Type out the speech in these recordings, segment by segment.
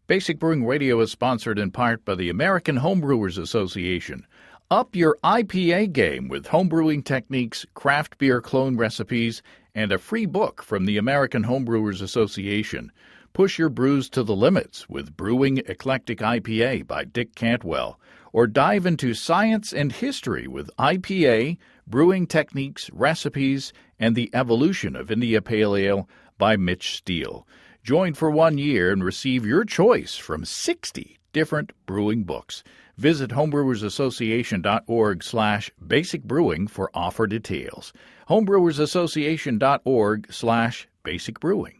Basic Brewing Radio is sponsored in part by the American Homebrewers Association. Up your IPA game with homebrewing techniques, craft beer clone recipes, and a free book from the American Homebrewers Association. Push your brews to the limits with Brewing Eclectic IPA by Dick Cantwell. Or dive into science and history with IPA, brewing techniques, recipes, and the evolution of India Pale Ale by Mitch Steele. Join for 1 year and receive your choice from 60 different brewing books. Visit homebrewersassociation.org/basicbrewing for offer details. homebrewersassociation.org/basicbrewing.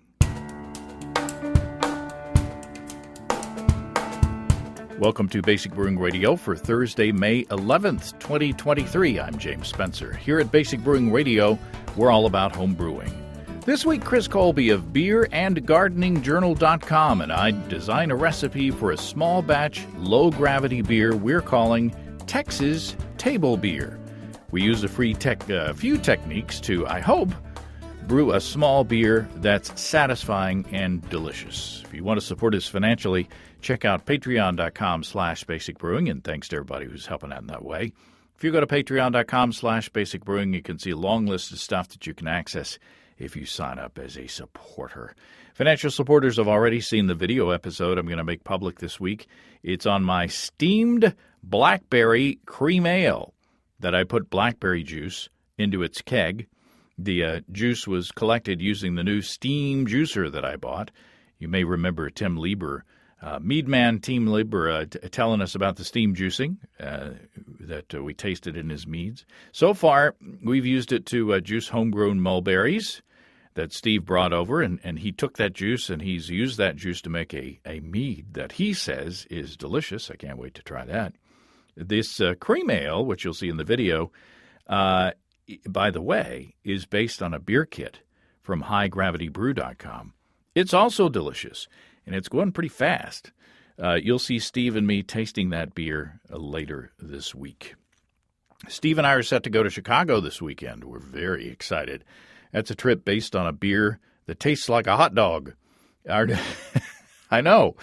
Welcome to Basic Brewing Radio for Thursday, May 11th, 2023. I'm James Spencer. Here at Basic Brewing Radio, we're all about home brewing. This week, Chris Colby of beerandgardeningjournal.com and I design a recipe for a small batch, low-gravity beer we're calling Texas Table Beer. We use a few techniques to, I hope, brew a small beer that's satisfying and delicious. If you want to support us financially, check out patreon.com/basicbrewing, and thanks to everybody who's helping out in that way. If you go to patreon.com/basicbrewing, you can see a long list of stuff that you can access if you sign up as a supporter. Financial supporters have already seen the video episode I'm going to make public this week. It's on my steamed blackberry cream ale that I put blackberry juice into its keg. The juice was collected using the new steam juicer that I bought. You may remember Tim Lieber, Meadman Team Lieber, telling us about the steam juicing that we tasted in his meads. So far, we've used it to juice homegrown mulberries that Steve brought over, and he took that juice, and he's used that juice to make a mead that he says is delicious. I can't wait to try that. This cream ale, which you'll see in the video, by the way, is based on a beer kit from HighGravityBrew.com. It's also delicious, and it's going pretty fast. You'll see Steve and me tasting that beer later this week. Steve and I are set to go to Chicago this weekend. We're very excited. That's a trip based on a beer that tastes like a hot dog. I know.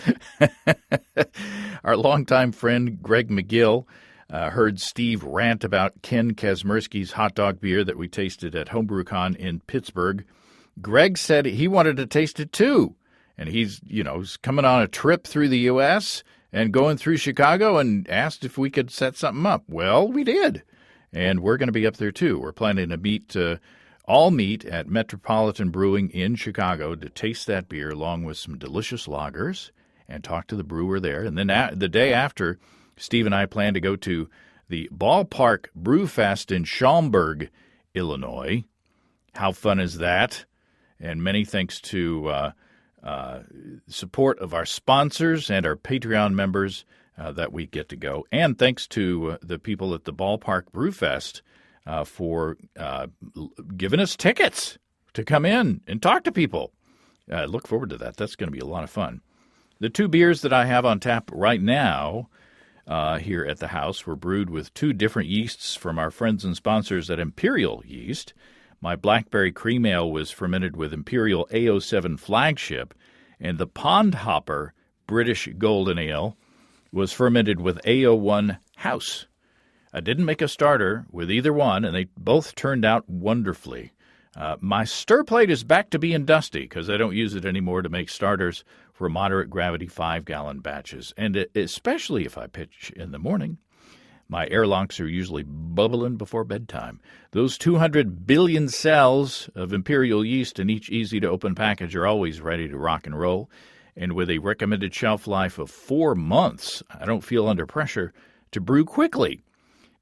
Our longtime friend Greg McGill heard Steve rant about Ken Kazmersky's hot dog beer that we tasted at HomebrewCon in Pittsburgh. Greg said he wanted to taste it too. And he's coming on a trip through the U.S. and going through Chicago and asked if we could set something up. Well, we did. And we're going to be up there too. We're planning to all meet at Metropolitan Brewing in Chicago to taste that beer along with some delicious lagers and talk to the brewer there. And then the day after, Steve and I plan to go to the Ballpark Brew Fest in Schaumburg, Illinois. How fun is that? And many thanks to support of our sponsors and our Patreon members that we get to go. And thanks to the people at the Ballpark Brew Fest for giving us tickets to come in and talk to people. I look forward to that. That's going to be a lot of fun. The two beers that I have on tap right now here at the house were brewed with two different yeasts from our friends and sponsors at Imperial Yeast. My blackberry cream ale was fermented with Imperial A07 Flagship, and the Pond Hopper British Golden Ale was fermented with A01 House. I didn't make a starter with either one, and they both turned out wonderfully. My stir plate is back to being dusty because I don't use it anymore to make starters for moderate gravity 5-gallon batches, and especially if I pitch in the morning. My airlocks are usually bubbling before bedtime. Those 200 billion cells of Imperial yeast in each easy-to-open package are always ready to rock and roll. And with a recommended shelf life of 4 months, I don't feel under pressure to brew quickly.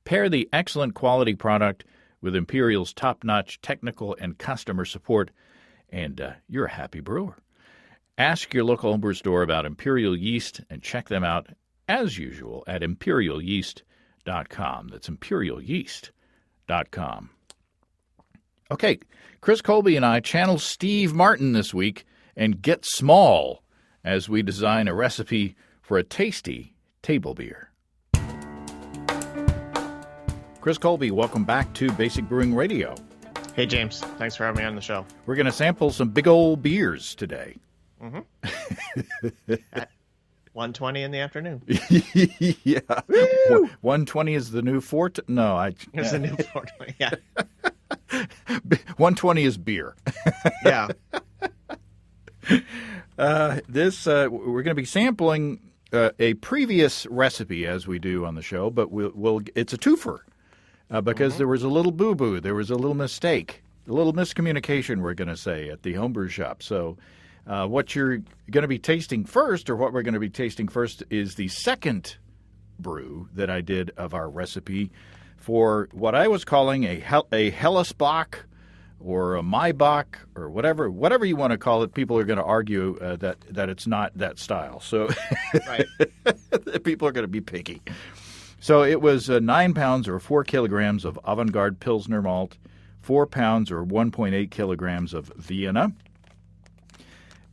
Pair the excellent quality product with Imperial's top-notch technical and customer support, and you're a happy brewer. Ask your local homebrew store about Imperial yeast and check them out, as usual, at imperialyeast.com. That's imperialyeast.com. Okay, Chris Colby and I channel Steve Martin this week and get small as we design a recipe for a tasty table beer. Chris Colby, welcome back to Basic Brewing Radio. Hey, James. Thanks for having me on the show. We're going to sample some big old beers today. Mm-hmm. 1:20 in the afternoon. Yeah. Woo! 120 is the new fort. No, It's a new 420. Yeah. 120 is beer. Yeah. We're going to be sampling a previous recipe as we do on the show, but it's a twofer because there was a little boo-boo, there was a little mistake, a little miscommunication, we're going to say, at the homebrew shop. So what you're going to be tasting first, or what we're going to be tasting first, is the second brew that I did of our recipe for what I was calling a Hellesbock or a Maibach or whatever you want to call it. People are going to argue that it's not that style. So Right. people are going to be picky. So it was 9 pounds or 4 kilograms of Avant-Garde Pilsner malt, 4 pounds or 1.8 kilograms of Vienna.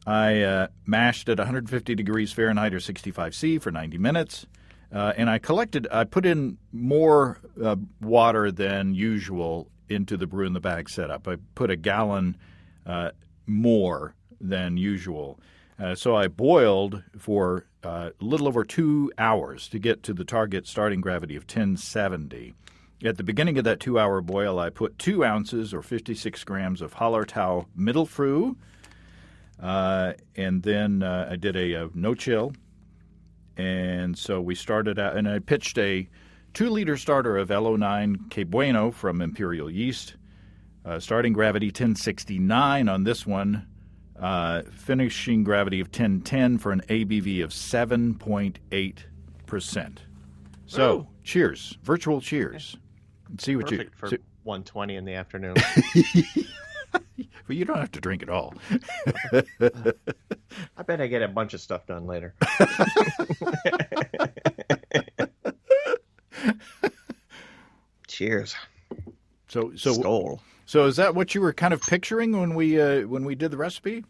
I mashed at 150 degrees Fahrenheit or 65 C for 90 minutes. And I put in more water than usual into the brew in the bag setup. I put a gallon more than usual. So I boiled for a little over 2 hours to get to the target starting gravity of 1070. At the beginning of that 2-hour boil, I put 2 ounces or 56 grams of Hallertau Mittelfrüh, and then I did a no-chill. And so we started out, and I pitched a 2-liter starter of L09 Que Bueno from Imperial Yeast. Starting gravity 1069 on this one. Finishing gravity of 1010 for an ABV of 7.8%. So, Ooh. Cheers. Virtual cheers. Let's see what Perfect for 1:20 in the afternoon. Well, you don't have to drink it all. I bet I get a bunch of stuff done later. Cheers. So Skål. So is that what you were kind of picturing when we did the recipe?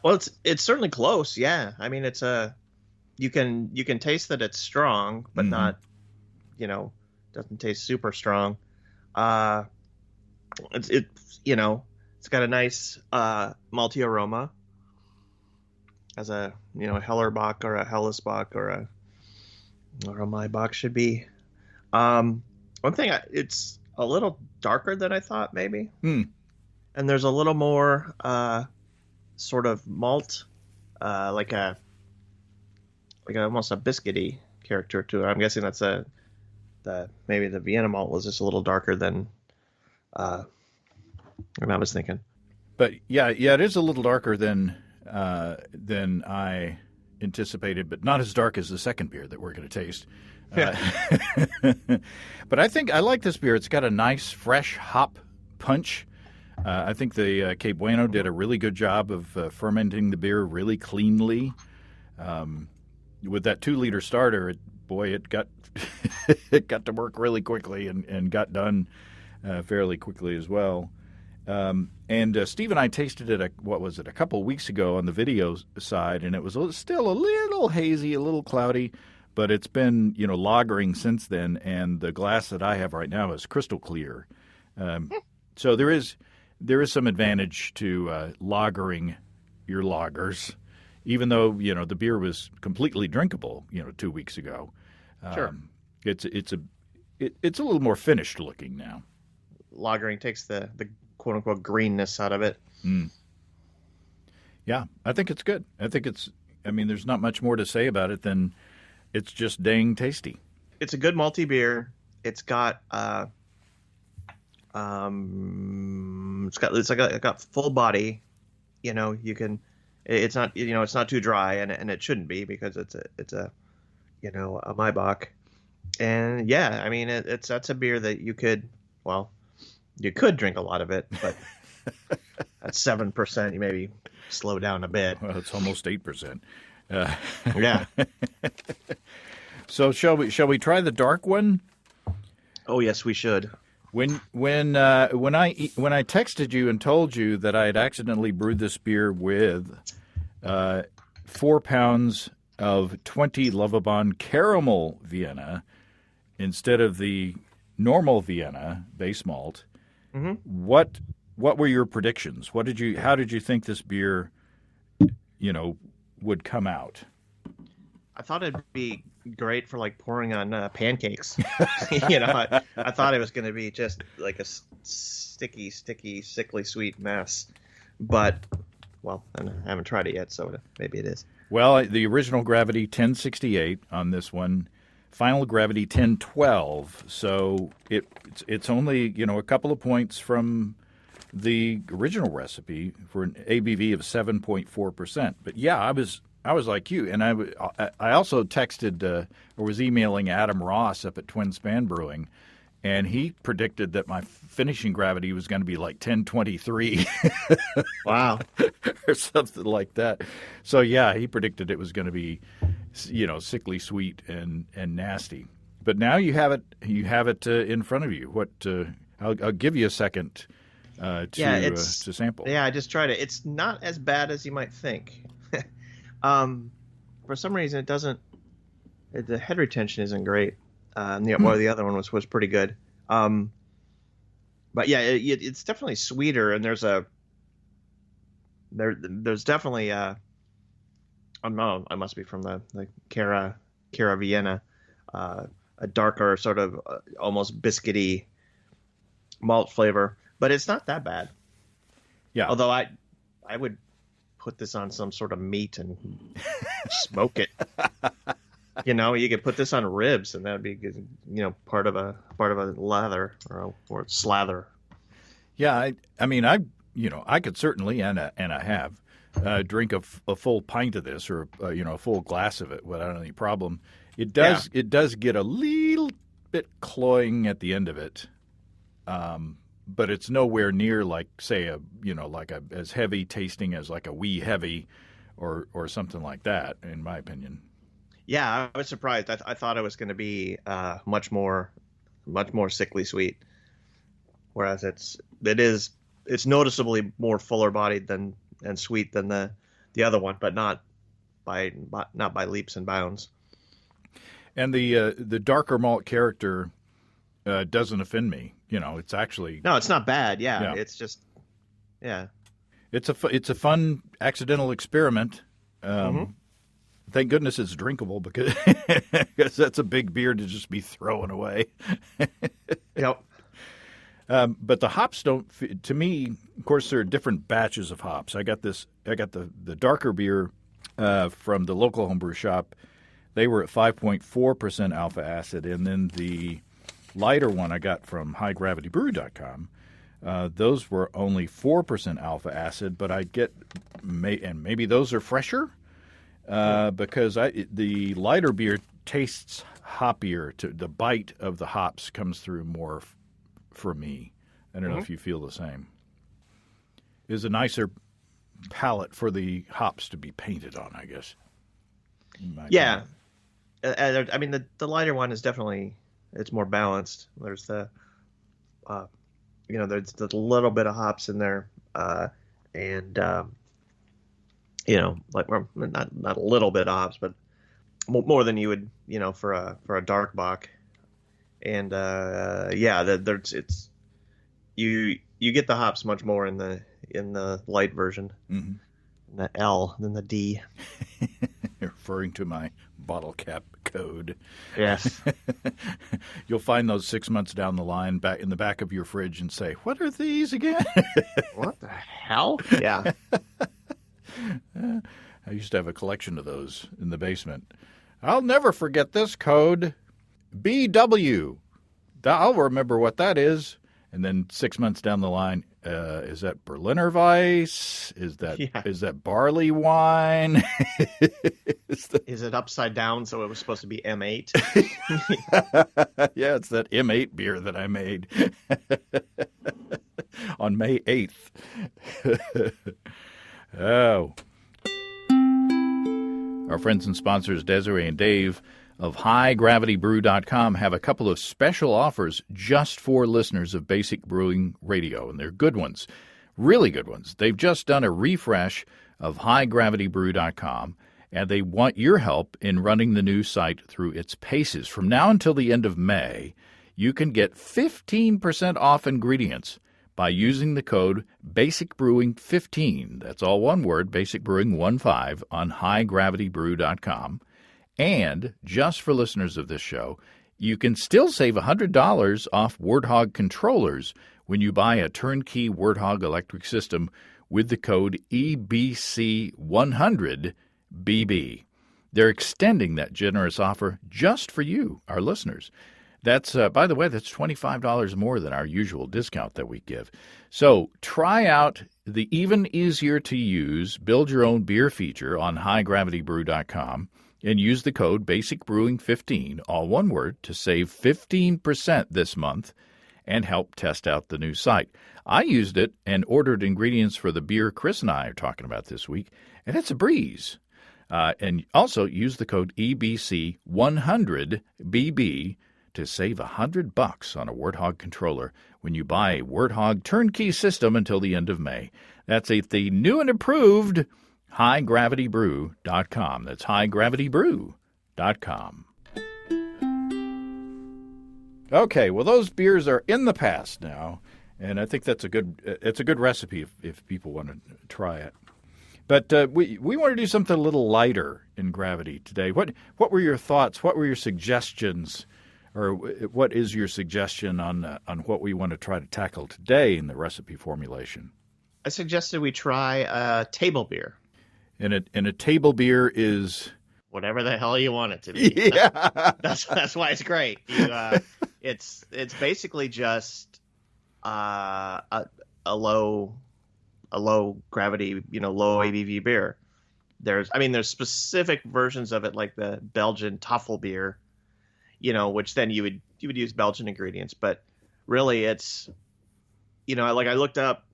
Well, it's certainly close. Yeah, I mean, it's you can taste that it's strong, but not, doesn't taste super strong. It's got a nice malty aroma, as a Hellerbach or a Hellesbach or a Maibach should be. One thing, it's a little darker than I thought, maybe. And there's a little more sort of malt, like almost a biscuity character to it. I'm guessing that's maybe the Vienna malt was just a little darker than I was thinking. But yeah, it is a little darker than I anticipated, but not as dark as the second beer that we're going to taste. Yeah. But I think I like this beer. It's got a nice, fresh hop punch. I think the Que Bueno did a really good job of fermenting the beer really cleanly. With that 2-liter starter, it got it got to work really quickly and got done fairly quickly as well. And Steve and I tasted it, a couple of weeks ago on the video side, and it was still a little hazy, a little cloudy, but it's been, lagering since then, and the glass that I have right now is crystal clear. So there is some advantage to lagering your lagers, even though, the beer was completely drinkable, 2 weeks ago. Sure. It's a little more finished looking now. Lagering takes the quote unquote greenness out of it. Yeah, I think it's good. There's not much more to say about it than it's just dang tasty. It's a good malty beer. It's got it's got full body. It's not it's not too dry, and it shouldn't be, because it's a Maibach. And yeah, I mean that's a beer that you could drink a lot of it, but at 7%, you maybe slow down a bit. Well, it's almost 8%. Yeah. So shall we try the dark one? Oh yes, we should. When I texted you and told you that I had accidentally brewed this beer with 4 pounds of 20 Lovibond caramel Vienna instead of the normal Vienna base malt, what were your predictions? How did you think this beer, would come out? I thought it'd be great for like pouring on pancakes. I thought it was going to be just like a sticky, sickly sweet mess. But, well, I haven't tried it yet, so maybe it is. Well, the original gravity 1068 on this one, final gravity 1012. So it's only a couple of points from the original recipe for an ABV of 7.4%. But yeah, I was like you, and I also texted or was emailing Adam Ross up at Twin Span Brewing, and he predicted that my finishing gravity was going to be like 1023. Wow. Or something like that. So yeah, he predicted it was going to be, sickly sweet and nasty. But now you have it in front of you. What I'll give you a second to sample. Yeah, I just tried it. It's not as bad as you might think. For some reason, it doesn't. The head retention isn't great. The other one was pretty good. But yeah, it's definitely sweeter, and there's definitely I don't know. I must be from the Cara Vienna, a darker sort of almost biscuity malt flavor, but it's not that bad. Yeah. Although I would put this on some sort of meat and smoke it. You could put this on ribs, and that'd be good, part of a lather or slather. Yeah, I could certainly, and I have, drink a full pint of this or a full glass of it without any problem. It does get a little bit cloying at the end of it, but it's nowhere near like say as heavy tasting as like a wee heavy or something like that, in my opinion. Yeah, I was surprised. I thought it was going to be much more sickly sweet, whereas it's noticeably more fuller bodied and sweet than the other one, but not by leaps and bounds. And the darker malt character doesn't offend me. It's actually it's not bad. Yeah. It's just it's a fun accidental experiment. Mm-hmm. Thank goodness it's drinkable because that's a big beer to just be throwing away. Yep. But the hops don't. To me, of course, there are different batches of hops. I got the darker beer from the local homebrew shop. They were at 5.4% alpha acid, and then the lighter one I got from HighGravityBrew.com. Those were only 4% alpha acid, but I get and maybe those are fresher. Because the lighter beer tastes hoppier. The bite of the hops comes through more for me. I don't know if you feel the same. Is a nicer palette for the hops to be painted on, I guess. Yeah. The lighter one is definitely, it's more balanced. There's there's a little bit of hops in there, and not a little bit of hops, but more than you would, for a dark bock. And it's you get the hops much more in the light version, mm-hmm. The L than the D. Referring to my bottle cap code. Yes. You'll find those 6 months down the line back in the back of your fridge and say, "What are these again?" What the hell? Yeah. I used to have a collection of those in the basement. I'll never forget this code. BW. I'll remember what that is. And then 6 months down the line, is that Berliner Weiss? Is that barley wine? Is it upside down so it was supposed to be M8? Yeah, it's that M8 beer that I made on May 8th. Oh. Our friends and sponsors, Desiree and Dave of HighGravityBrew.com, have a couple of special offers just for listeners of Basic Brewing Radio, and they're good ones, really good ones. They've just done a refresh of HighGravityBrew.com, and they want your help in running the new site through its paces. From now until the end of May, you can get 15% off ingredients by using the code BASICBREWING15. That's all one word, BASICBREWING15 on HighGravityBrew.com. And just for listeners of this show, you can still save $100 off Warthog controllers when you buy a turnkey Warthog electric system with the code EBC100BB. They're extending that generous offer just for you, our listeners. That's, by the way, that's $25 more than our usual discount that we give. So try out the even easier to use build your own beer feature on highdgravitybrew.com and use the code BASICBREWING15, all one word, to save 15% this month and help test out the new site. I used it and ordered ingredients for the beer Chris and I are talking about this week, and it's a breeze. And also use the code EBC100BB to save $100 on a Warthog controller when you buy a Warthog turnkey system until the end of May. That's at the new and improved highdgravitybrew.com. That's highdgravitybrew.com. Okay, well, those beers are in the past now, and I think it's a good recipe if people want to try it. But we want to do something a little lighter in Gravity today. What were your thoughts? What were your suggestions? Or what is your suggestion on what we want to try to tackle today in the recipe formulation? I suggested we try table beer. And a table beer is whatever the hell you want it to be. Yeah, that's why it's great. It's basically just a low gravity, low ABV beer. There's specific versions of it, like the Belgian Toffel beer, which then you would use Belgian ingredients, but really it's, I looked up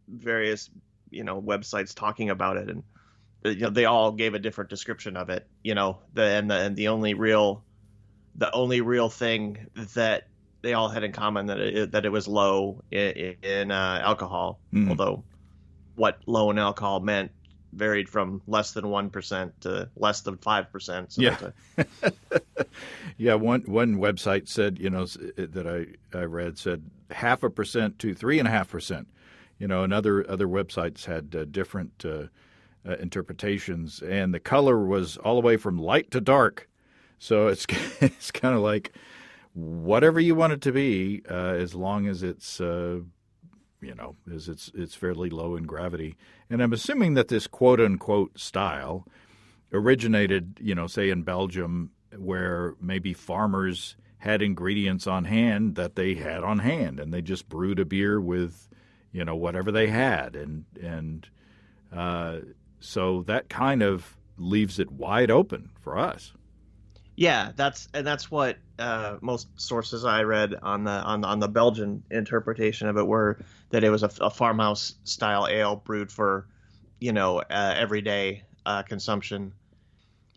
various, websites talking about it, and they all gave a different description of it, the only real thing that they all had in common that it was low in alcohol, although what low in alcohol meant varied from less than 1% to less than 5%. So yeah. Yeah. One website said, that I read said 0.5% to 3.5%. And other websites had different interpretations, and the color was all the way from light to dark. So it's kind of like whatever you want it to be, as long as it's it's fairly low in gravity. And I'm assuming that this quote unquote style originated, say in Belgium, where maybe farmers had ingredients on hand that they had on hand, and they just brewed a beer with, whatever they had, and so that kind of leaves it wide open for us. Yeah, that's what most sources I read on the Belgian interpretation of it were, that it was a farmhouse style ale brewed for, everyday consumption.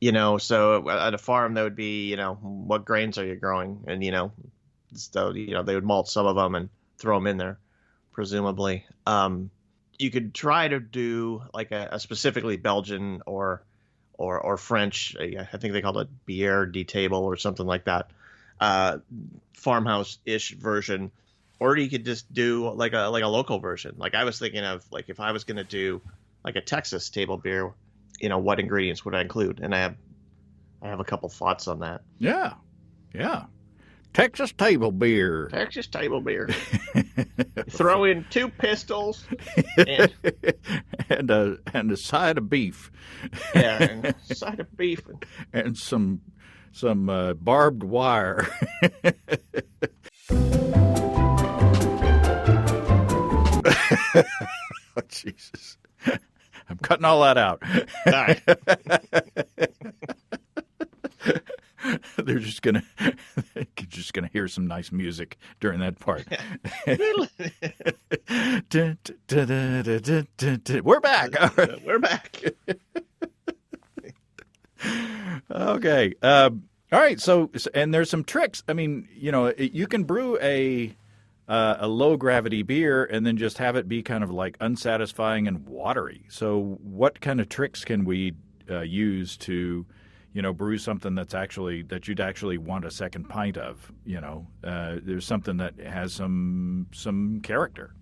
So at a farm that would be, what grains are you growing, and so they would malt some of them and throw them in there, presumably. You could try to do like a specifically Belgian or French, I think they called it bière de table or something like that, farmhouse-ish version, or you could just do like a local version. Like I was thinking of, like, if I was going to do like a Texas table beer, what ingredients would I include? And I have a couple thoughts on that. Yeah. Texas table beer. Throw in 2 pistols and a side of beef. Yeah, and a side of beef and some barbed wire. Oh, Jesus. I'm cutting all that out. All right. They're just gonna hear some nice music during that part. We're back. We're back. Okay. All right. So, and there's some tricks. I mean, you can brew a low gravity beer and then just have it be kind of like unsatisfying and watery. So, what kind of tricks can we use to brew something that you'd actually want a second pint of? There's something that has some character.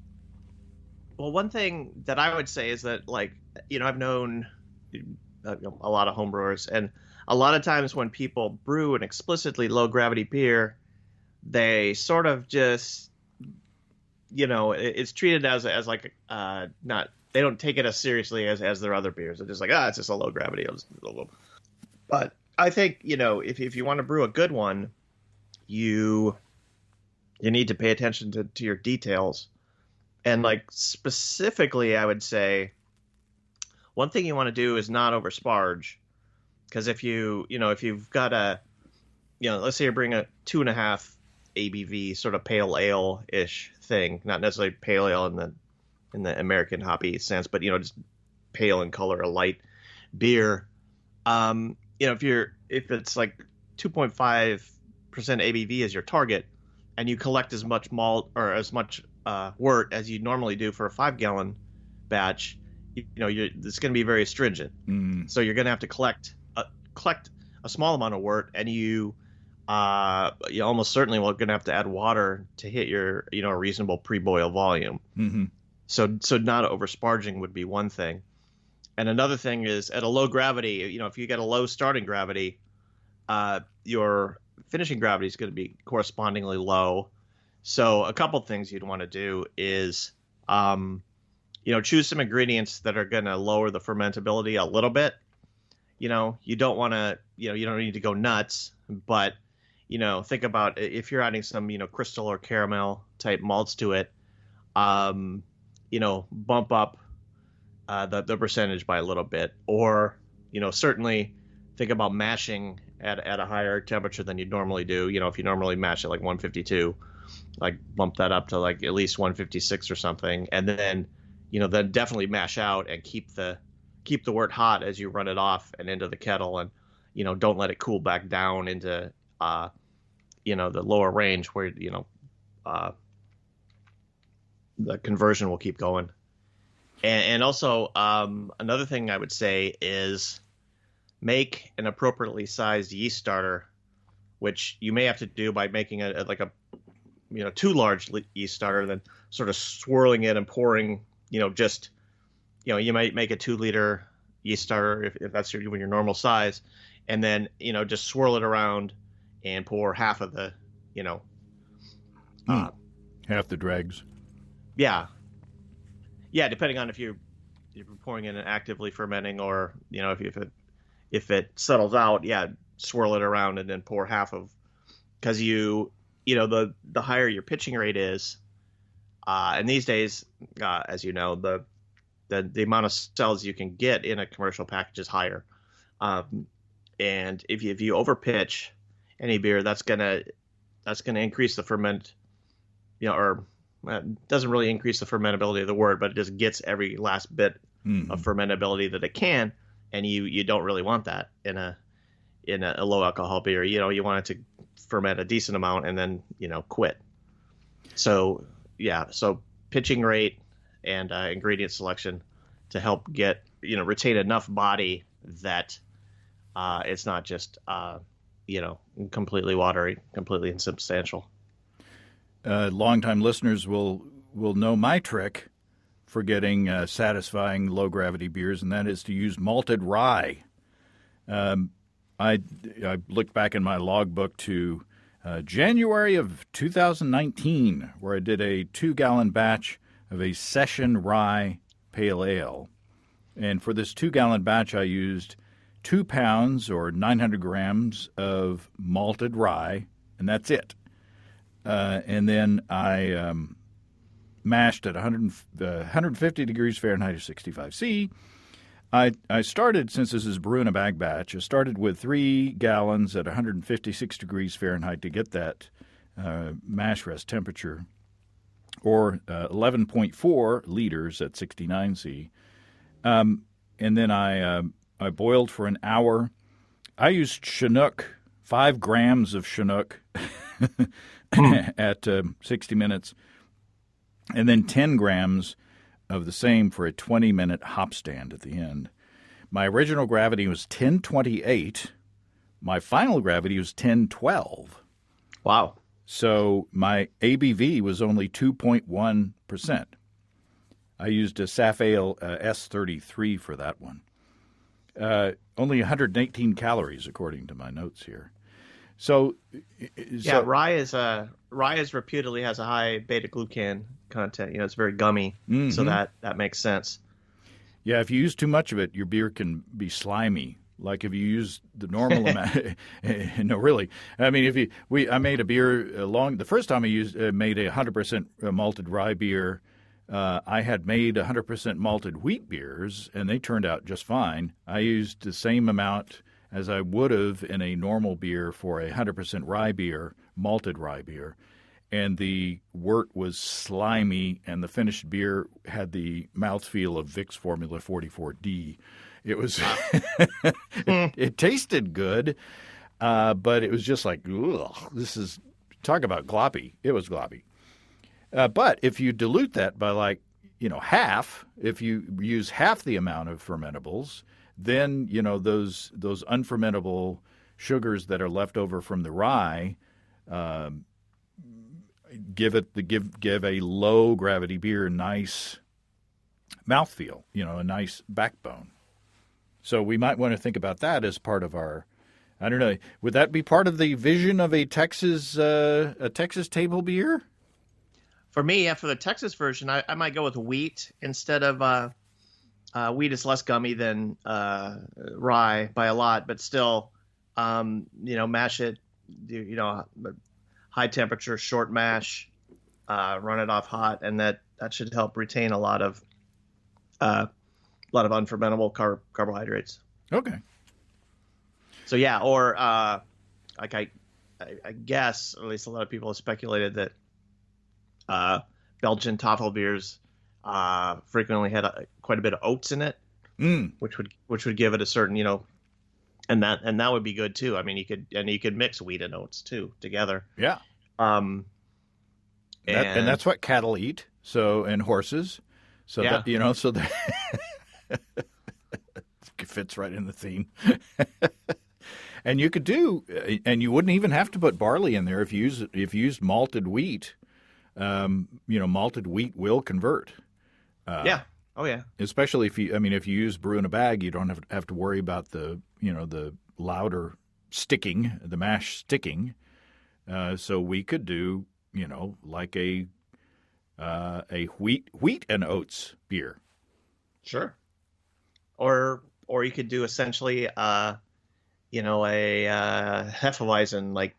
Well, one thing that I would say is that, like, I've known a lot of homebrewers. And a lot of times when people brew an explicitly low gravity beer, they sort of just, it's treated as like not, they don't take it as seriously as their other beers. They're just like, it's just a low gravity. But I think, if you want to brew a good one, you need to pay attention to your details. And like specifically, I would say one thing you want to do is not oversparge. Because if you've got let's say you're bringing a 2.5 ABV sort of pale ale-ish thing, not necessarily pale ale in the American hoppy sense, but just pale in color, a light beer. If it's like 2.5% ABV as your target, and you collect as much malt or as much wort as you normally do for a 5-gallon batch, it's going to be very stringent. So you're going to have to collect a small amount of wort, and you almost certainly will going to have to add water to hit your a reasonable pre-boil volume. Mm-hmm. So not oversparging would be one thing. And another thing is at a low gravity, if you get a low starting gravity, your finishing gravity is going to be correspondingly low. So a couple things you'd want to do is, choose some ingredients that are going to lower the fermentability a little bit. You don't want to, you don't need to go nuts, but, think about if you're adding some, crystal or caramel type malts to it, bump up the percentage by a little bit, or, certainly think about mashing at a higher temperature than you'd normally do. If you normally mash at like 152, like bump that up to like at least 156 or something. And then, then definitely mash out and keep the wort hot as you run it off and into the kettle, and, don't let it cool back down into, the lower range where, the conversion will keep going. And also, another thing I would say is make an appropriately sized yeast starter, which you may have to do by making a too large yeast starter, then sort of swirling it and pouring, you might make a 2-liter yeast starter if that's your normal size, and then, just swirl it around and pour half of the, half the dregs. Yeah. Yeah, depending on if you're pouring in and actively fermenting, or if it settles out, swirl it around and then pour half of, because the higher your pitching rate is, and these days, as you know, the amount of cells you can get in a commercial package is higher, and if you overpitch any beer, that's gonna increase the ferment, or it doesn't really increase the fermentability of the wort, but it just gets every last bit of fermentability that it can, and you don't really want that in a low alcohol beer. You want it to ferment a decent amount and then quit. So pitching rate and ingredient selection to help get retain enough body that it's not just completely watery, completely insubstantial. Longtime listeners will know my trick for getting satisfying low-gravity beers, and that is to use malted rye. I looked back in my logbook to January of 2019, where I did a 2-gallon batch of a session rye pale ale. And for this 2-gallon batch, I used 2 pounds or 900 grams of malted rye, and that's it. And then I mashed at 150 degrees Fahrenheit or 65 C. I started, since this is brew in a bag batch, I started with 3 gallons at 156 degrees Fahrenheit to get that mash rest temperature, or 11.4 liters at 69 C. And then I boiled for an hour. I used Chinook, 5 grams of Chinook at 60 minutes, and then 10 grams of the same for a 20-minute hop stand at the end. My original gravity was 1028. My final gravity was 1012. Wow. So my ABV was only 2.1%. I used a Saf Ale S33 for that one. Only 118 calories, according to my notes here. So, Yeah, rye is reputedly has a high beta glucan content. You know, it's very gummy, so that makes sense. yeah, if you use too much of it, your beer can be slimy. Like if you use the normal amount. No, really. I mean, I made a beer the first time I made a 100% malted rye beer. I had made 100% malted wheat beers, and they turned out just fine. I used the same amount as I would have in a normal beer for a 100% rye beer, malted rye beer. And the wort was slimy, and the finished beer had the mouthfeel of Vicks Formula 44D. It was, it tasted good, but it was just like, ugh, talk about gloppy. It was gloppy. But if you dilute that by half, if you use half the amount of fermentables, then, those unfermentable sugars that are left over from the rye, give a low gravity beer a nice mouthfeel, a nice backbone. So we might want to think about that as part of our, I don't know, would that be part of the vision of a Texas table beer? For me, for the Texas version, I might go with wheat instead of wheat is less gummy than rye by a lot, but still, mash it, high temperature, short mash, run it off hot, and that should help retain a lot of unfermentable carbohydrates. Okay. So yeah, or I guess, at least a lot of people have speculated that Belgian Tafel beers frequently had quite a bit of oats in it, which would give it a certain, and that would be good too. I mean, you could mix wheat and oats too together. Yeah. And that's what cattle eat. So, and horses. So yeah. that, so that it fits right in the theme. And you could and you wouldn't even have to put barley in there if you used malted wheat. Malted wheat will convert. Yeah. Oh yeah. Especially if you use brew in a bag, you don't have to worry about the louder sticking, the mash sticking. So we could do, like a wheat and oats beer. Sure. Or you could do essentially, a Hefeweizen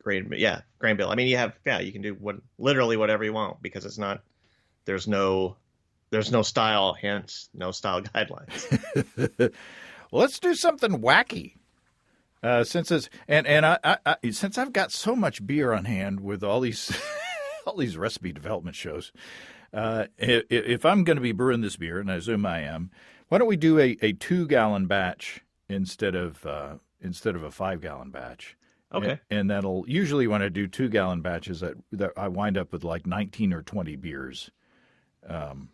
grain bill. I mean, you can do literally whatever you want because it's not. There's no style, hence no style guidelines. Well, let's do something wacky. Since I've got so much beer on hand with all these all these recipe development shows, if I'm going to be brewing this beer, and I assume I am, why don't we do a 2-gallon batch instead of a 5-gallon batch? Okay. And that'll usually when I do 2-gallon batches that I wind up with like 19 or 20 beers, and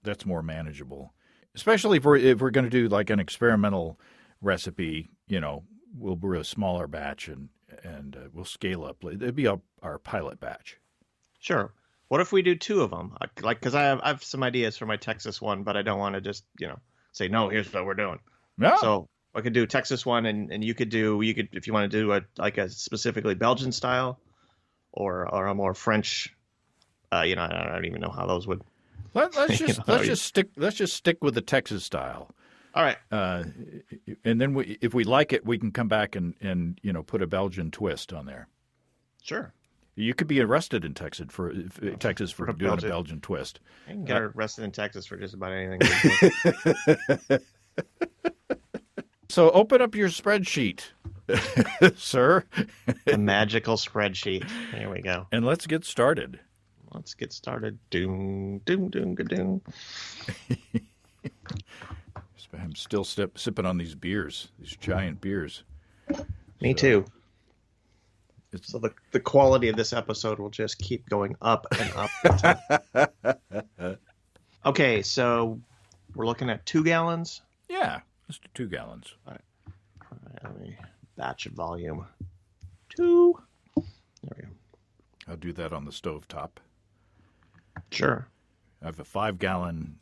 that's more manageable. Especially if we're going to do like an experimental recipe, we'll brew a smaller batch and we'll scale up. It'd be our pilot batch. Sure. What if we do 2 of them? Because I have some ideas for my Texas one, but I don't want to just say no. Here's what we're doing. No. So I could do Texas one, and you could if you want to do a specifically Belgian style, or a more French. I don't even know how those would. Let's just stick with the Texas style. All right. And then if we like it, we can come back and put a Belgian twist on there. Sure. You could be arrested in Texas for doing a Belgian twist. I can get arrested in Texas for just about anything. So open up your spreadsheet, sir. The magical spreadsheet. Here we go. And let's get started. Doom, doom, doom, doom. I'm still sipping on these beers, these giant beers. Me too. So the quality of this episode will just keep going up and up. Okay, so we're looking at 2 gallons? Yeah, let's do 2 gallons. All right, let me batch of volume. 2. There we go. I'll do that on the stovetop. Sure. I have a 5-gallon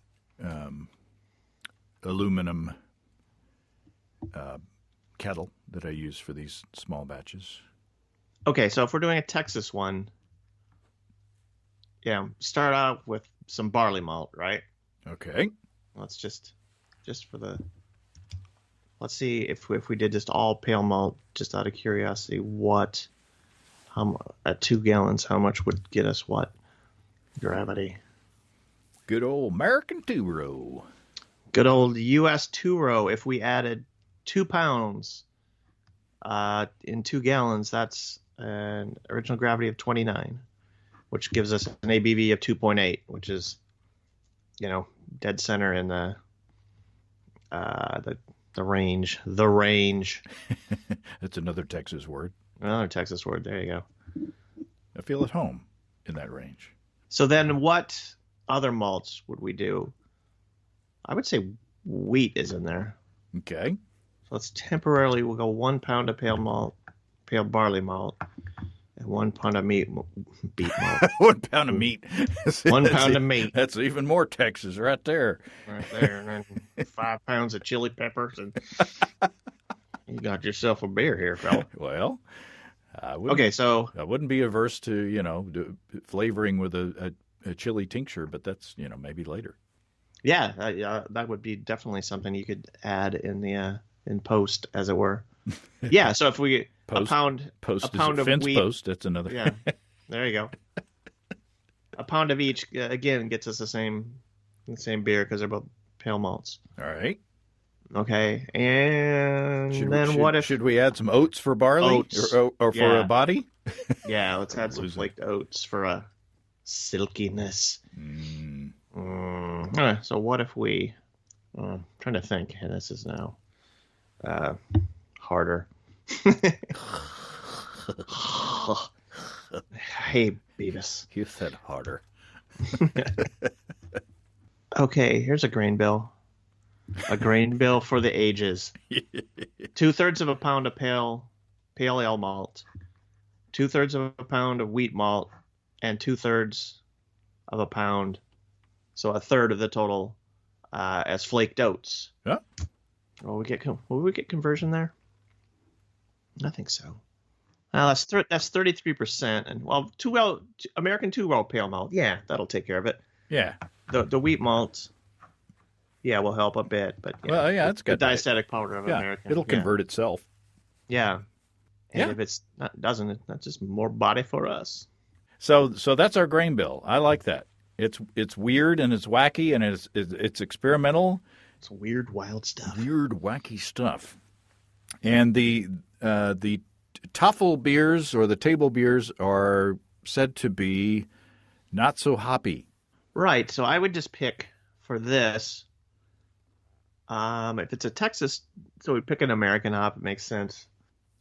aluminum kettle that I use for these small batches. Okay, so if we're doing a Texas one, yeah, start out with some barley malt, right? Okay. Let's just for the. Let's see if we did just all pale malt, just out of curiosity, at 2 gallons, how much would get us what? Gravity. Good old American two-row. Good old U.S. two-row. If we added 2 pounds in 2 gallons, that's an original gravity of 29, which gives us an ABV of 2.8, which is, dead center in the range. The range. That's another Texas word. Another Texas word. There you go. I feel at home in that range. So then what other malts would we do? I would say wheat is in there. Okay. So we'll go 1 pound of pale barley malt, and 1 pound of beet malt. 1 pound of meat. 1 pound of meat. That's even more Texas right there. Right there. And then 5 pounds of chili peppers, and you got yourself a beer here, fella. Well, I wouldn't be averse to, flavoring with a chili tincture, but that's, maybe later. Yeah, that would be definitely something you could add in the in post, as it were. Yeah, so if we Post, a pound of fence wheat, post. That's another. Yeah, there you go. A pound of each again gets us the same beer because they're both pale malts. All right. Okay, and should we add some oats for barley oats. or for a body? Yeah, let's add some flaked oats for a silkiness. All right, so what if we? I'm trying to think. And this is now harder. Hey, Beavis. You said harder. Okay, here's a grain bill. A grain bill for the ages. 2/3 of a pound of pale ale malt, 2/3 of a pound of wheat malt, and 2/3 of a pound, so a third of the total, as flaked oats. Yeah. Will we get conversion there? I think so. Well, that's 33%, and American 2-row pale malt. Yeah, that'll take care of it. Yeah. The wheat malt. Yeah, will help a bit, but yeah. Well, yeah, it's got the diacetic powder of American. It'll convert itself. Yeah, and if it's doesn't, that's just more body for us. So that's our grain bill. I like that. It's weird and it's wacky and it's experimental. It's weird, wild stuff. Weird, wacky stuff. And the Toffel beers or the table beers are said to be not so hoppy. Right. So I would just pick for this. If it's a Texas, so we pick an American hop. It makes sense.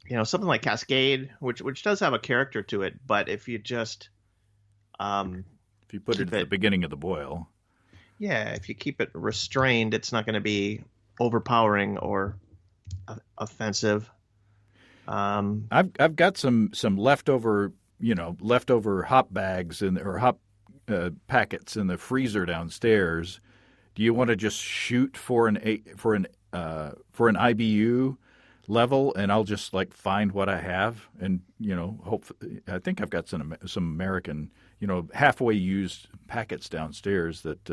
Something like Cascade, which does have a character to it, but if you just if you put it at the beginning of the boil, if you keep it restrained, it's not going to be overpowering or offensive. I've got some leftover hop bags or hop packets in the freezer downstairs. Do you want to just shoot for an IBU level, and I'll just find what I have, and I think I've got some American halfway used packets downstairs that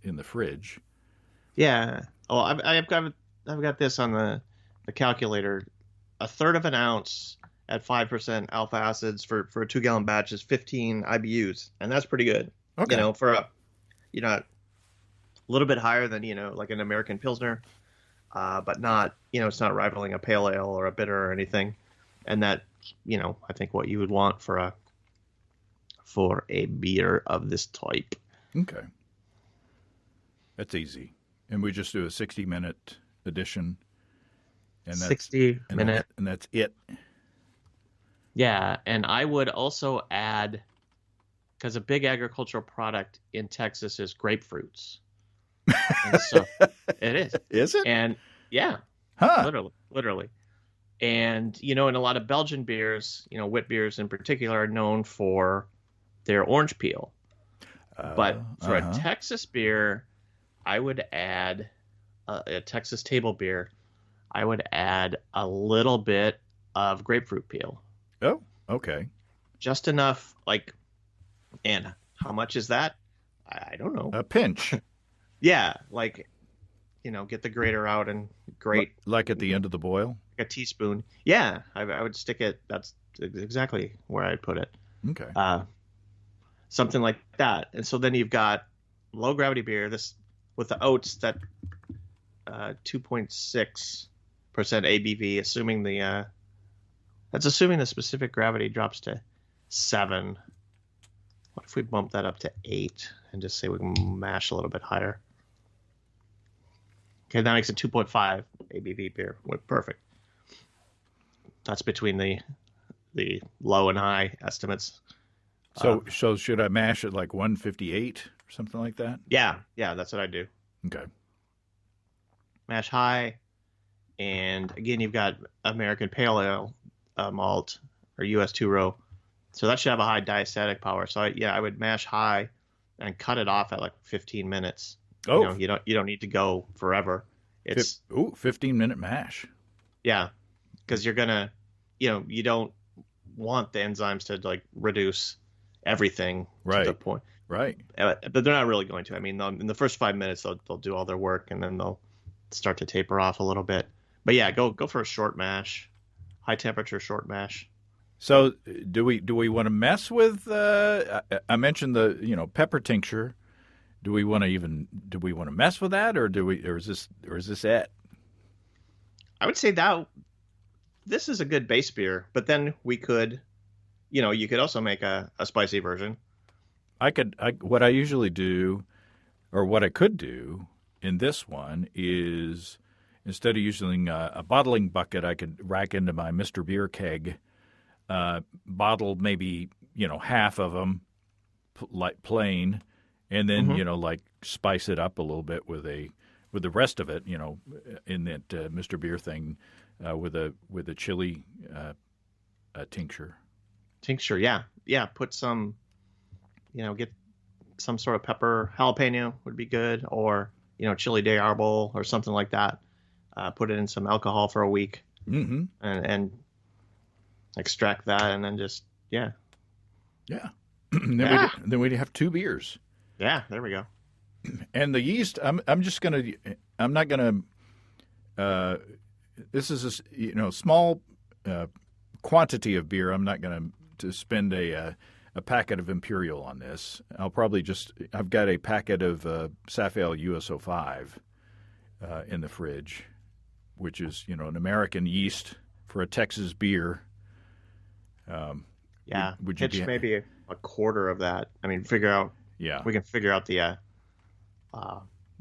in the fridge. Yeah. Oh, I've got this on the calculator. 1/3 of an ounce at 5% alpha acids for a 2-gallon batch is 15 IBUs, and that's pretty good. Okay. For a little bit higher than like an American Pilsner, but not it's not rivaling a pale ale or a bitter or anything, and that I think what you would want for a beer of this type. Okay, that's easy, and we just do a 60-minute addition, and that's 60-minute, and that's it. Yeah, and I would also add, because a big agricultural product in Texas is grapefruits. And so it is. Is it? And yeah, literally. And in a lot of Belgian beers, wit beers in particular, are known for their orange peel. But for a Texas beer, I would add a Texas table beer, I would add a little bit of grapefruit peel, Oh, okay. just enough. Like, and how much is that? I don't know. A pinch, Yeah, like get the grater out and grate like at the end of the boil. a teaspoon. Yeah, I would stick it. That's exactly where I'd put it. Okay. Something like that. And so then you've got low gravity beer. This with the oats that 2.6% ABV, assuming that's assuming the specific gravity drops to 7. What if we bump that up to 8 and just say we can mash a little bit higher? Okay, that makes it 2.5 ABV beer. Perfect. That's between the low and high estimates. So should I mash it like 158 or something like that? Yeah, that's what I do. Okay. Mash high, and again, you've got American Pale Ale malt or US 2-row, so that should have a high diastatic power. So I would mash high and cut it off at like 15 minutes. Oh, you don't need to go forever. It's 15-minute mash. Yeah, because you're gonna, you don't want the enzymes to like reduce everything to the point. Right. But they're not really going to. I mean, in the first 5 minutes, they'll do all their work, and then they'll start to taper off a little bit. But yeah, go for a short mash, high temperature short mash. So do we want to mess with? I mentioned the pepper tincture. Do we want to mess with that, or is this it? I would say that this is a good base beer, but then we could, you could also make a spicy version. What I usually do, or what I could do in this one is, instead of using a bottling bucket, I could rack into my Mr. Beer keg, bottle maybe half of them, like plain, and then like spice it up a little bit with the rest of it, in that Mr. Beer thing, with a chili tincture. Tincture, yeah. Put some, get some sort of pepper, jalapeno would be good, or chili de árbol or something like that. Put it in some alcohol for a week, and extract that, and then just yeah. Then we'd have 2 beers. Yeah, there we go. And the yeast, I'm not gonna. This is a small quantity of beer. I'm not gonna to spend a packet of Imperial on this. I've got a packet of Safale USO5 in the fridge, which is an American yeast for a Texas beer. Would you pitch maybe a quarter of that? I mean, figure out. Yeah, we can figure out the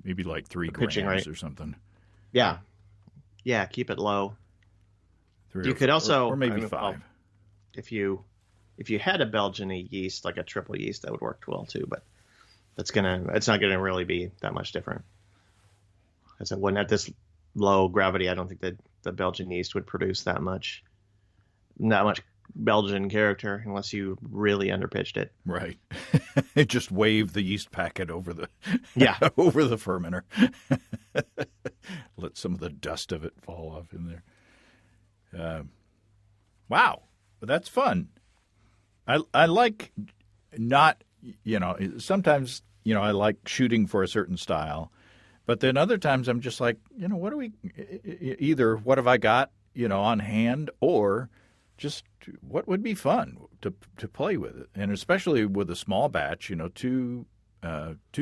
maybe like 3 grams rate or something. Yeah, keep it low. You could also, or maybe 5. Well, if you had a Belgian yeast, like a triple yeast, that would work well too. But it's not gonna really be that much different. As when at this low gravity, I don't think that the Belgian yeast would produce that much Belgian character unless you really underpitched it. Right. Just wave the yeast packet over the over the fermenter. Let some of the dust of it fall off in there. Wow, that's fun. I like not sometimes I like shooting for a certain style, but then other times I'm just like what have I got on hand, or just what would be fun to play with it, and especially with a small batch, 2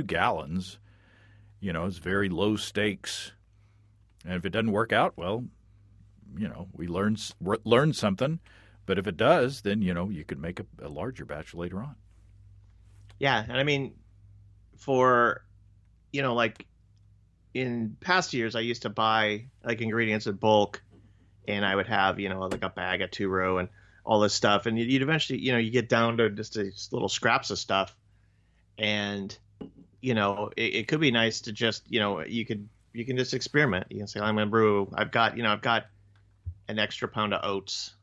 gallons, it's very low stakes, and if it doesn't work out, well, we learn something, but if it does, then you could make a larger batch later on. Yeah, and I mean, for like in past years, I used to buy like ingredients in bulk. And I would have, like a bag of 2-row and all this stuff. And you'd eventually, you get down to just these little scraps of stuff. And, it could be nice to just, you can just experiment. You can say, I'm going to brew. I've got an extra pound of oats,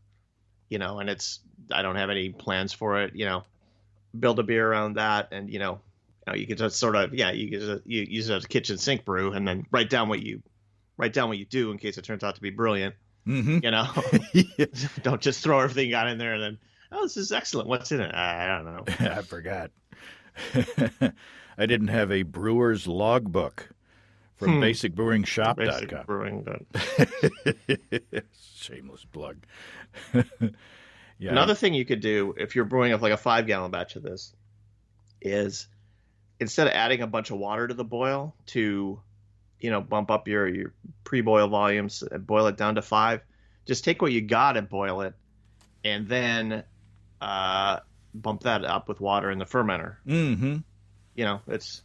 and I don't have any plans for it, build a beer around that and, you could just sort of, you could just, you use it as a kitchen sink brew, and then write down what you do in case it turns out to be brilliant. Mm-hmm. You know, Yeah. don't just throw everything you got in there and then, oh, this is excellent. What's in it? I don't know. I forgot. I didn't have a brewer's logbook from basicbrewingshop.com. Basic brewing. Shameless plug. Yeah. Another thing you could do if you're brewing up like a 5-gallon batch of this is instead of adding a bunch of water to the boil to, bump up your pre-boil volumes and boil it down to 5, just take what you got and boil it, and then bump that up with water in the fermenter. Mm-hmm. It's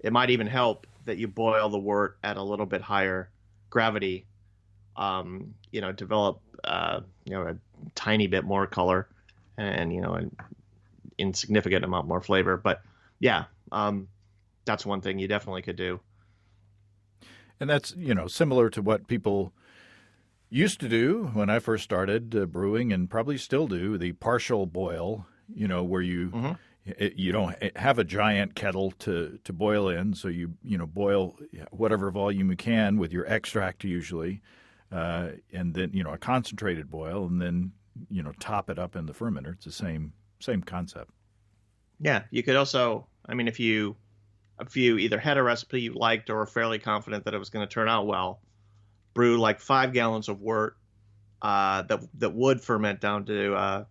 it might even help that you boil the wort at a little bit higher gravity. Develop a tiny bit more color and an insignificant amount more flavor. But yeah, that's one thing you definitely could do. And that's, similar to what people used to do when I first started brewing, and probably still do, the partial boil, where you you don't have a giant kettle to boil in, so you boil whatever volume you can with your extract usually, and then a concentrated boil, and then top it up in the fermenter. It's the same concept. Yeah, you could also, if you either had a recipe you liked or were fairly confident that it was going to turn out well, brew like 5 gallons of wort that would ferment down to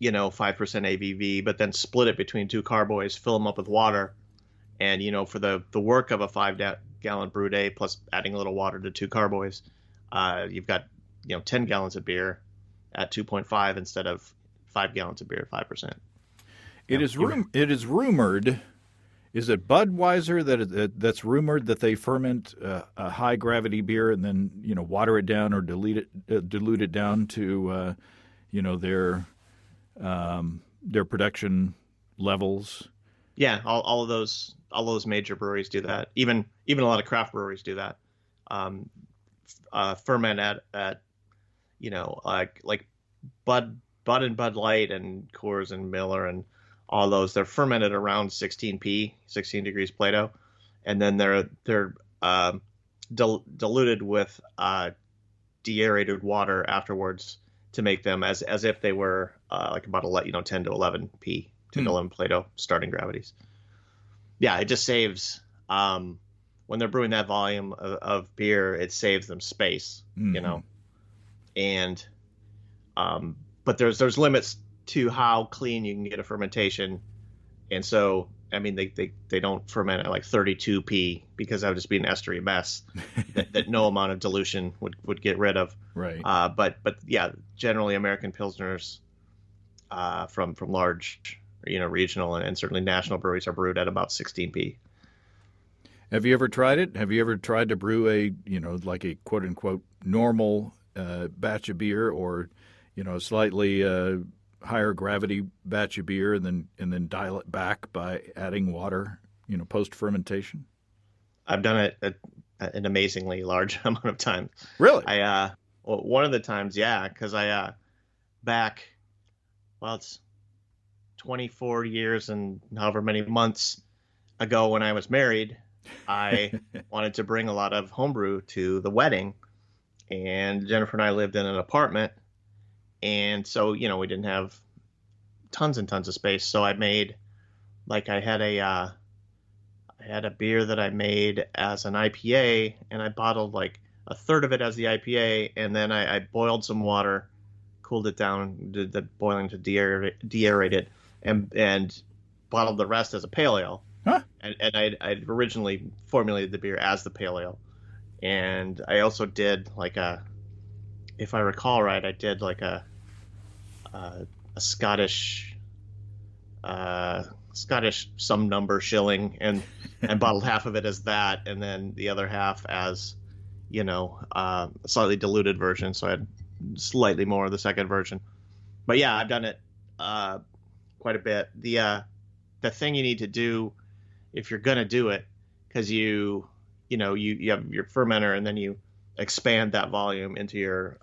5% ABV, but then split it between 2 carboys, fill them up with water, and for the work of a 5-gallon brew day plus adding a little water to 2 carboys, you've got 10 gallons of beer at 2.5 instead of 5 gallons of beer at 5%. It is rumored. Is it Budweiser that's rumored that they ferment a high gravity beer and then water it down or dilute it down to their production levels? Yeah, all of those major breweries do that. Even a lot of craft breweries do that. Ferment at like Bud and Bud Light and Coors and Miller and all those, they're fermented around 16 degrees Plato, and then they're diluted with deaerated water afterwards to make them as if they were like about 10 to 11 10 to 11 Plato starting gravities. Yeah, it just saves when they're brewing that volume of beer, it saves them space, and but there's limits to how clean you can get a fermentation, and so they don't ferment at like 32 because that would just be an estery mess that no amount of dilution would get rid of. Right. But yeah, generally American Pilsners from large regional and certainly national breweries are brewed at about 16 Have you ever tried it? Have you ever tried to brew a like a quote unquote normal batch of beer, or slightly higher gravity batch of beer, and then dial it back by adding water, post fermentation? I've done it an amazingly large amount of times. Really? One of the times, yeah, because it's 24 years and however many months ago when I was married, I wanted to bring a lot of homebrew to the wedding, and Jennifer and I lived in an apartment, and so we didn't have tons and tons of space. So I made I had a beer that I made as an IPA, and I bottled like a third of it as the IPA, and then I boiled some water, cooled it down, did the boiling to deaerate it, and bottled the rest as a pale ale. Huh? And I'd originally formulated the beer as the pale ale, and I also did if I recall right, I did like a Scottish some number shilling and bottled half of it as that, and then the other half as a slightly diluted version, so I had slightly more of the second version. But yeah, I've done it quite a bit. The thing you need to do if you're gonna do it, because you have your fermenter and then you expand that volume into your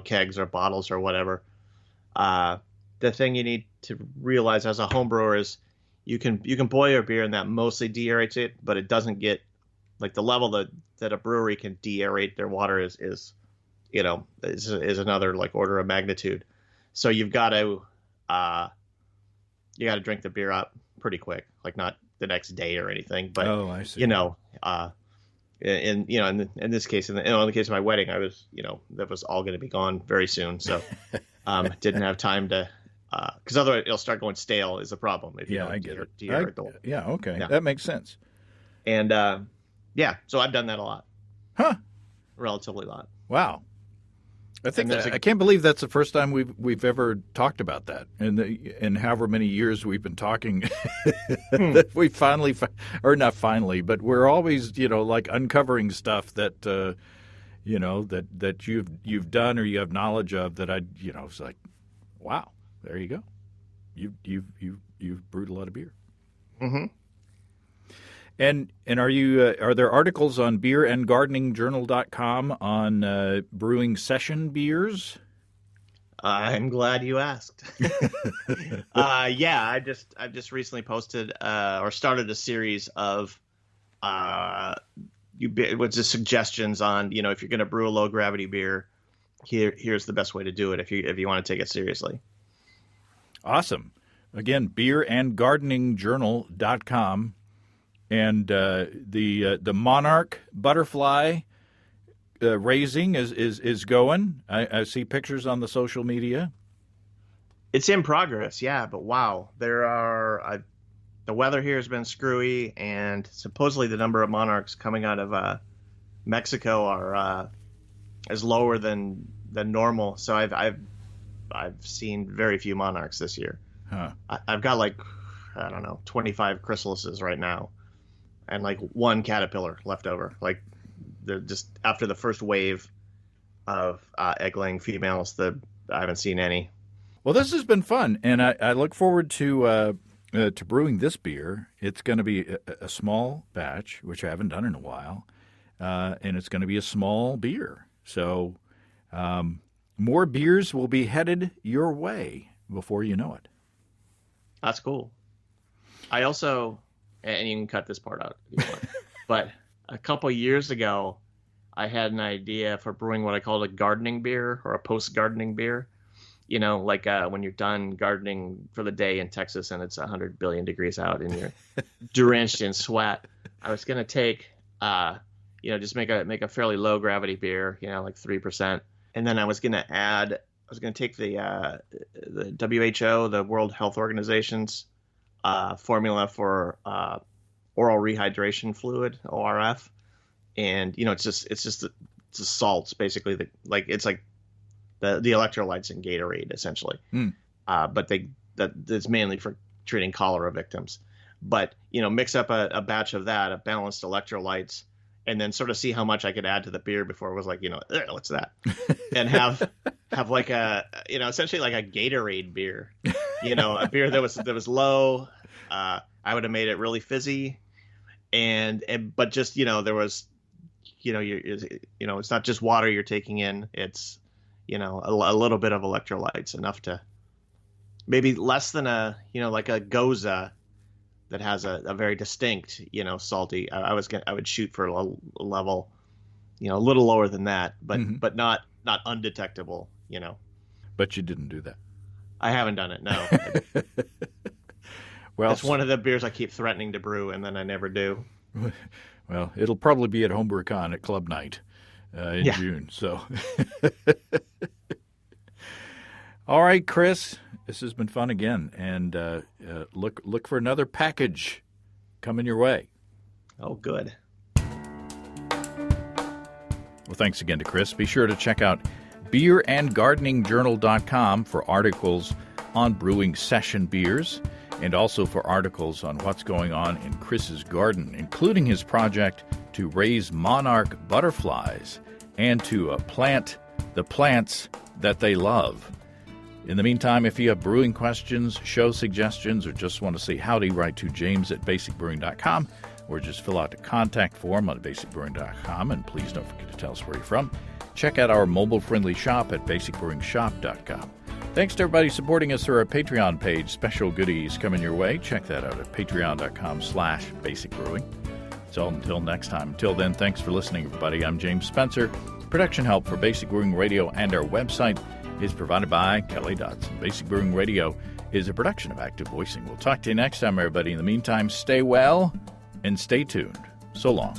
kegs or bottles or whatever. The thing you need to realize as a home brewer is you can boil your beer and that mostly deaerates it, but it doesn't get like the level that a brewery can deaerate their water is another like order of magnitude. So you've got to drink the beer up pretty quick, like not the next day or anything. But I see. in this case, in the case of my wedding, I was that was all going to be gone very soon, so didn't have time to. Because otherwise it'll start going stale is a problem if you don't I get it. deaerate the water. Yeah, okay. Yeah. That makes sense. And so I've done that a lot. Huh. Relatively a lot. Wow. I can't believe that's the first time we've ever talked about that. In however many years we've been talking, that we finally, or not finally, but we're always, like uncovering stuff that, that you've done or you have knowledge of that it's like, wow. There you go. You've brewed a lot of beer. Mm-hmm. And are there articles on beerandgardeningjournal.com on brewing session beers? I'm glad you asked. I've just recently posted or started a series of what's the suggestions on if you're going to brew a low gravity beer, here's the best way to do it if you want to take it seriously. Awesome. Again, beerandgardeningjournal.com. And the monarch butterfly raising is going. I see pictures on the social media. It's in progress, yeah. But wow, the weather here has been screwy, and supposedly the number of monarchs coming out of Mexico is lower than normal. So I've seen very few monarchs this year. Huh. I've got 25 chrysalises right now. And one caterpillar left over. They're just after the first wave of egg-laying females, I haven't seen any. Well, this has been fun, and I look forward to brewing this beer. It's going to be a small batch, which I haven't done in a while, and it's going to be a small beer. So more beers will be headed your way before you know it. That's cool. I also. And you can cut this part out if you want. But a couple years ago, I had an idea for brewing what I called a gardening beer or a post-gardening beer. When you're done gardening for the day in Texas and it's 100 billion degrees out and you're drenched in sweat. I was going to take, just make a fairly low gravity beer, like 3%. And then I was going to take the WHO, the World Health Organization's formula for oral rehydration fluid, ORF, and it's just salts basically. It's like the electrolytes in Gatorade essentially, but it's mainly for treating cholera victims. But mix up a batch of that, a balanced electrolytes, and then sort of see how much I could add to the beer before it was what's that, and have essentially like a Gatorade beer. A beer that was low. I would have made it really fizzy, but just there was, it's not just water you're taking in. It's a little bit of electrolytes, enough to maybe less than like a Goza that has a very distinct salty. I would shoot for a level, a little lower than that, but not undetectable. But you didn't do that. I haven't done it, no. Well, it's one of the beers I keep threatening to brew, and then I never do. Well, it'll probably be at HomebrewCon at Club Night in June. So, all right, Chris, this has been fun again, and look for another package coming your way. Oh, good. Well, thanks again to Chris. Be sure to check out beerandgardeningjournal.com for articles on brewing session beers, and also for articles on what's going on in Chris's garden, including his project to raise monarch butterflies and to plant the plants that they love. In the meantime, if you have brewing questions, show suggestions, or just want to say howdy, write to james@basicbrewing.com, or just fill out the contact form on basicbrewing.com, and please don't forget to tell us where you're from. Check out our mobile-friendly shop at basicbrewingshop.com. Thanks to everybody supporting us through our Patreon page. Special goodies coming your way. Check that out at patreon.com/Basic Brewing. So until next time. Until then, thanks for listening, everybody. I'm James Spencer. Production help for Basic Brewing Radio and our website is provided by Kelly Dodson. Basic Brewing Radio is a production of Active Voicing. We'll talk to you next time, everybody. In the meantime, stay well and stay tuned. So long.